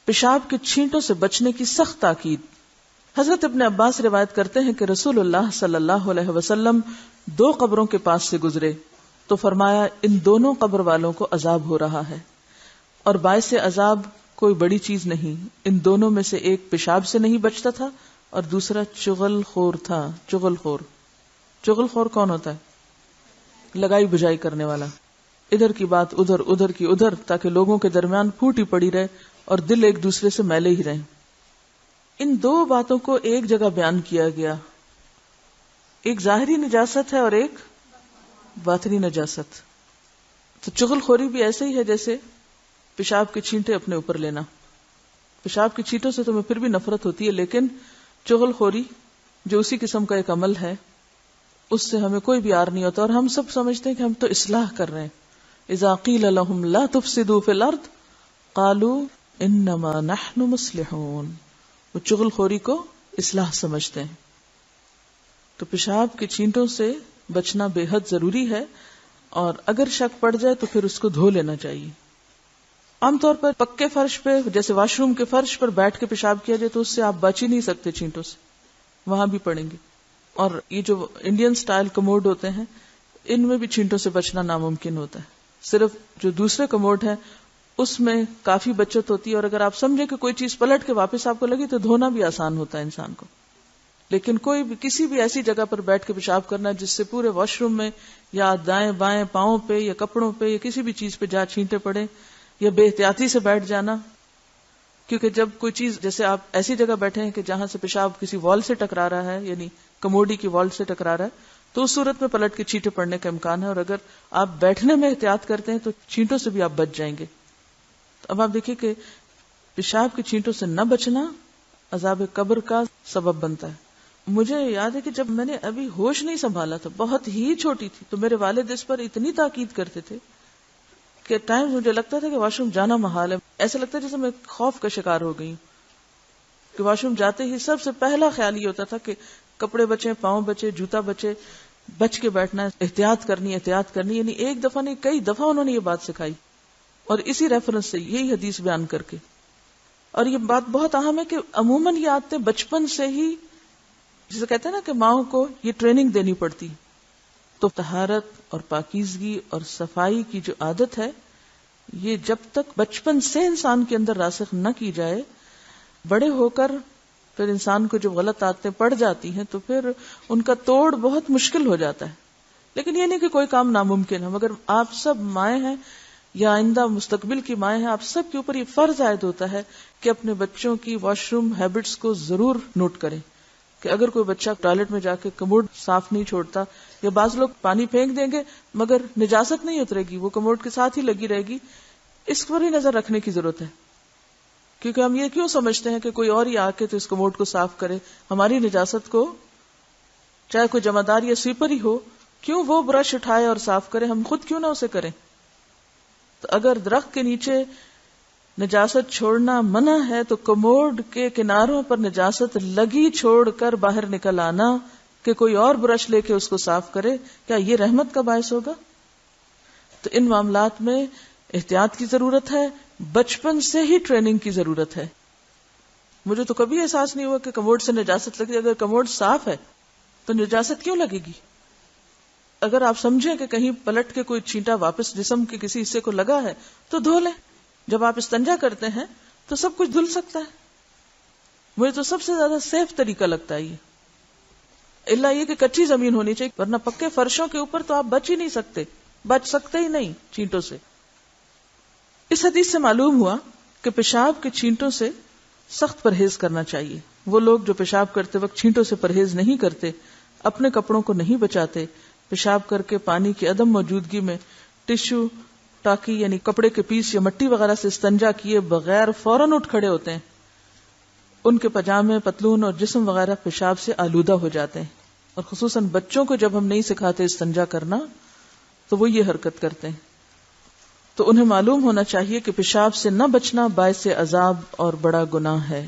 پیشاب کے چھینٹوں سے بچنے کی سخت تاکید. حضرت ابن عباس روایت کرتے ہیں کہ رسول اللہ صلی اللہ علیہ وسلم 2 قبروں کے پاس سے گزرے تو فرمایا ان دونوں قبر والوں کو عذاب ہو رہا ہے، اور باعث عذاب کوئی بڑی چیز نہیں. ان دونوں میں سے ایک پیشاب سے نہیں بچتا تھا اور دوسرا چغل خور تھا. چغل خور کون ہوتا ہے؟ لگائی بجائی کرنے والا، ادھر کی بات ادھر، ادھر کی ادھر، تاکہ لوگوں کے درمیان پھوٹی پڑی رہے اور دل ایک دوسرے سے میلے ہی رہیں. ان 2 باتوں کو ایک جگہ بیان کیا گیا، ایک ظاہری نجاست ہے اور ایک باطنی نجاست. تو چغل خوری بھی ایسے ہی ہے جیسے پیشاب کے چھینٹے اپنے اوپر لینا. پیشاب کے چھینٹوں سے تمہیں پھر بھی نفرت ہوتی ہے، لیکن چغل خوری جو اسی قسم کا ایک عمل ہے اس سے ہمیں کوئی بھی عار نہیں ہوتا، اور ہم سب سمجھتے ہیں کہ ہم تو اصلاح کر رہے ہیں. اذا قیل لهم لا تفسدوا في الارض قالوا انما نحن مصلحون. وہ چغل خوری کو اصلاح سمجھتے ہیں. تو پیشاب کے چھینٹوں سے بچنا بے حد ضروری ہے، اور اگر شک پڑ جائے تو پھر اس کو دھو لینا چاہیے. عام طور پر پکے فرش پہ، جیسے واش روم کے فرش پر بیٹھ کے پیشاب کیا جائے تو اس سے آپ بچ ہی نہیں سکتے چھینٹوں سے، وہاں بھی پڑیں گے. اور یہ جو انڈین سٹائل کموڈ ہوتے ہیں ان میں بھی چھینٹوں سے بچنا ناممکن ہوتا ہے. صرف جو دوسرے کموڈ ہیں اس میں کافی بچت ہوتی ہے، اور اگر آپ سمجھیں کہ کوئی چیز پلٹ کے واپس آپ کو لگی تو دھونا بھی آسان ہوتا ہے انسان کو. لیکن کوئی بھی کسی بھی ایسی جگہ پر بیٹھ کے پیشاب کرنا جس سے پورے واش روم میں یا دائیں بائیں پاؤں پہ یا کپڑوں پہ یا کسی بھی چیز پہ جہاں چھینٹے پڑے، یا بے احتیاطی سے بیٹھ جانا، کیونکہ جب کوئی چیز، جیسے آپ ایسی جگہ بیٹھے ہیں کہ جہاں سے پیشاب کسی وال سے ٹکرا رہا ہے، یعنی کموڈی کی وال سے ٹکرا رہا ہے، تو اس صورت میں پلٹ کے چھینٹے پڑنے کا امکان ہے. اور اگر آپ بیٹھنے میں احتیاط کرتے ہیں تو چھینٹوں سے بھی آپ بچ جائیں گے. تو اب آپ دیکھیں کہ پیشاب کے چھینٹوں سے نہ بچنا عذاب قبر کا سبب بنتا ہے. مجھے یاد ہے کہ جب میں نے ابھی ہوش نہیں سنبھالا تھا، بہت ہی چھوٹی تھی، تو میرے والد اس پر اتنی تاکید کرتے تھے کہ ٹائم مجھے لگتا تھا کہ واش روم جانا محال ہے. ایسا لگتا ہے جیسے میں خوف کا شکار ہو گئی ہوں کہ واش روم جاتے ہی سب سے پہلا خیال یہ ہوتا تھا کہ کپڑے بچے، پاؤں بچے، جوتا بچے، بچ کے بیٹھنا ہے، احتیاط کرنی. یعنی ایک دفعہ نہیں، کئی دفعہ انہوں نے یہ بات سکھائی، اور اسی ریفرنس سے یہی حدیث بیان کر کے. اور یہ بات بہت اہم ہے کہ عموماً یہ عادتیں بچپن سے ہی، جسے کہتے ہیں نا کہ ماؤں کو یہ ٹریننگ دینی پڑتی. تو طہارت اور پاکیزگی اور صفائی کی جو عادت ہے، یہ جب تک بچپن سے انسان کے اندر راسخ نہ کی جائے، بڑے ہو کر پھر انسان کو جب غلط عادتیں پڑ جاتی ہیں تو پھر ان کا توڑ بہت مشکل ہو جاتا ہے. لیکن یہ نہیں کہ کوئی کام ناممکن ہے، مگر آپ سب مائیں ہیں یا آئندہ مستقبل کی مائیں ہیں، آپ سب کے اوپر یہ فرض عائد ہوتا ہے کہ اپنے بچوں کی واش روم ہیبٹس کو ضرور نوٹ کریں. کہ اگر کوئی بچہ ٹوائلٹ میں جا کے کموڈ صاف نہیں چھوڑتا، یا بعض لوگ پانی پھینک دیں گے مگر نجاست نہیں اترے گی، وہ کموڈ کے ساتھ ہی لگی رہے گی، اس پر بھی نظر رکھنے کی ضرورت ہے. کیونکہ ہم یہ کیوں سمجھتے ہیں کہ کوئی اور ہی آ کے تو اس کموڈ کو صاف کرے، ہماری نجاست کو، چاہے کوئی جمعدار یا سویپر ہی ہو، کیوں وہ برش اٹھائے اور صاف کرے، ہم خود کیوں نہ اسے کریں. تو اگر درخت کے نیچے نجاست چھوڑنا منع ہے تو کموڈ کے کناروں پر نجاست لگی چھوڑ کر باہر نکل آنا کہ کوئی اور برش لے کے اس کو صاف کرے، کیا یہ رحمت کا باعث ہوگا؟ تو ان معاملات میں احتیاط کی ضرورت ہے، بچپن سے ہی ٹریننگ کی ضرورت ہے. مجھے تو کبھی احساس نہیں ہوا کہ کموڈ سے نجاست لگی. اگر کموڈ صاف ہے تو نجاست کیوں لگے گی؟ اگر آپ سمجھیں کہ کہیں پلٹ کے کوئی چھینٹا واپس جسم کے کسی حصے کو لگا ہے تو دھو لیں. جب آپ استنجا کرتے ہیں تو سب کچھ دھل سکتا ہے. مجھے تو سب سے زیادہ سیف طریقہ لگتا ہے یہ، اللہ یہ کہ کچی زمین ہونی چاہیے، ورنہ پکے فرشوں کے اوپر تو آپ بچ ہی نہیں سکتے، بچ سکتے ہی نہیں چھینٹوں سے. اس حدیث سے معلوم ہوا کہ پیشاب کے چھینٹوں سے سخت پرہیز کرنا چاہیے. وہ لوگ جو پیشاب کرتے وقت چھینٹوں سے پرہیز نہیں کرتے، اپنے کپڑوں کو نہیں بچاتے، پیشاب کر کے پانی کی عدم موجودگی میں ٹشو ٹاکی یعنی کپڑے کے پیس یا مٹی وغیرہ سے استنجا کیے بغیر فوراً اٹھ کھڑے ہوتے ہیں، ان کے پجامے، پتلون اور جسم وغیرہ پیشاب سے آلودہ ہو جاتے ہیں. اور خصوصاً بچوں کو جب ہم نہیں سکھاتے استنجا کرنا تو وہ یہ حرکت کرتے ہیں. تو انہیں معلوم ہونا چاہیے کہ پیشاب سے نہ بچنا باعث عذاب اور بڑا گناہ ہے.